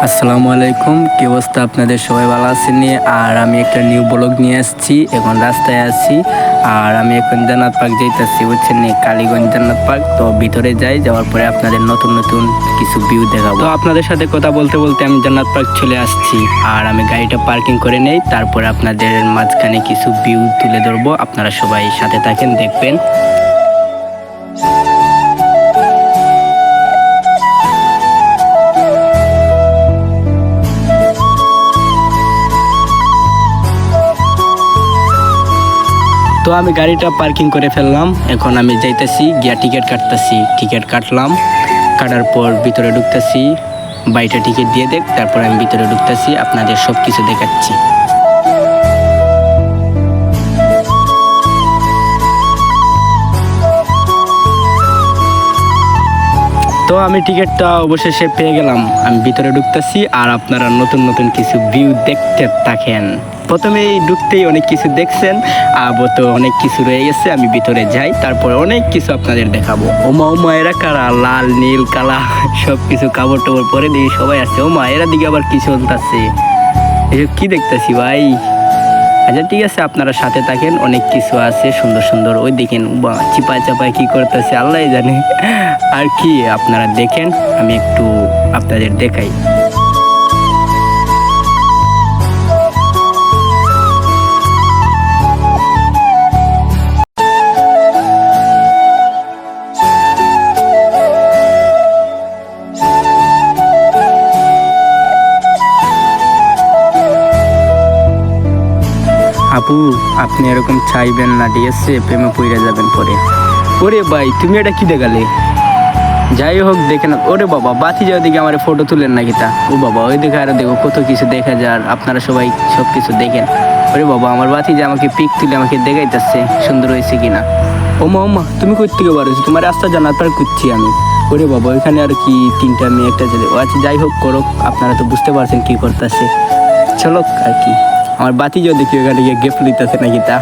আসসালামু আলাইকুম, কি অবস্থা আপনাদের? সবাই ভালো আছেন? আর আমি একটা নিউ ব্লগ নিয়ে আসছি। এখন রাস্তায় আছি আর আমি এখন জান্নাত পার্ক যাইতেছি, বুঝছেন নি, কালীগঞ্জ জান্নাত পার্ক। তো ভিতরে যাওয়ার পরে আপনাদের নতুন নতুন কিছু ভিউ দেখাবো। তো আপনাদের সাথে কথা বলতে বলতে আমি জান্নাত পার্ক চলে আসছি আর আমি গাড়িটা পার্কিং করে নেই, তারপরে আপনাদের মাঝখানে কিছু ভিউ তুলে ধরবো। আপনারা সবাই সাথে থাকেন, দেখবেন। তো আমি গাড়িটা পার্কিং করে ফেললাম, এখন আমি যাইতেছি গিয়া টিকিট কাটতেছি। টিকিট কাটলাম, কাটার পর ভিতরে ঢুকতেছি। বাইটা টিকিট দিয়ে দেখ, তারপর আমি ভিতরে ঢুকতেছি, আপনাদের সব কিছু দেখাচ্ছি। তো আমি টিকিটটা অবশেষে পেয়ে গেলাম, আমি ভিতরে ঢুকতেছি আর আপনারা নতুন নতুন কিছু ভিউ দেখতে থাকেন। প্রথমে ঢুকতেই অনেক কিছু দেখছেন, আবার তো অনেক কিছু রয়ে গেছে। আমি ভিতরে যাই, তারপরে অনেক কিছু আপনাদের দেখাবো। ওমা এরা কারা? লাল নীল কালা সব কিছু কাপড় টাপড় পরে দিই সবাই আছে। ওমা এরা দিকে আবার কি চলতেছে? এসব কি দেখতেছি ভাই? আচ্ছা ঠিক আছে, আপনারা সাথে থাকেন, অনেক কিছু আছে সুন্দর সুন্দর। ওই দেখেন চিপায় চাপায় কি করতেছে আল্লাহ জানে। আর কি আপনারা দেখেন, আমি একটু আপনাদের দেখাই। আপু, আপনি এরকম চাইবেন না, ঠিক আছে? প্রেমে পড়ে যাবেন পরে। ওরে ভাই, তুমি এটা কি দেখালে? যাই হোক, দেখেন। ওরে বাবা, বাতি যাওয়ার দিকে আমার ফটো তুলেন নাকি তা? ও বাবা, ওই দেখে আরো দেখো কত কিছু দেখা যায়। আপনারা সবাই সব কিছু দেখেন। ওরে বাবা, আমার বাতি যে আমাকে পিক তুলে আমাকে দেখাইতেছে সুন্দর হয়েছে কিনা। ওমা তুমি কই থেকে বাড়ছো? তোমার রাস্তা জানার পর করছি আমি। ওরে বাবা, ওইখানে আর কি তিনটা মেয়ে একটা ছেলে। ও আচ্ছা, যাই হোক, করো, আপনারা তো বুঝতে পারছেন কি করতেছে। চলো আর কি, আমার বাতি যদি কেউ এখানে গিয়ে গিফট নিতেছে নাকি তা।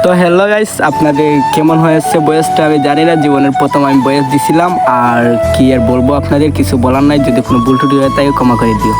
তো হ্যালো গাইস, আপনাদের কেমন হয়েছে বয়েসটা আমি জানি না। জীবনের প্রথম আমি বয়েস দিছিলাম, আর কি আর বলবো, আপনাদের কিছু বলার নাই। যদি কোনো ভুল টুটি হয়ে থাকে ক্ষমা করে দিও।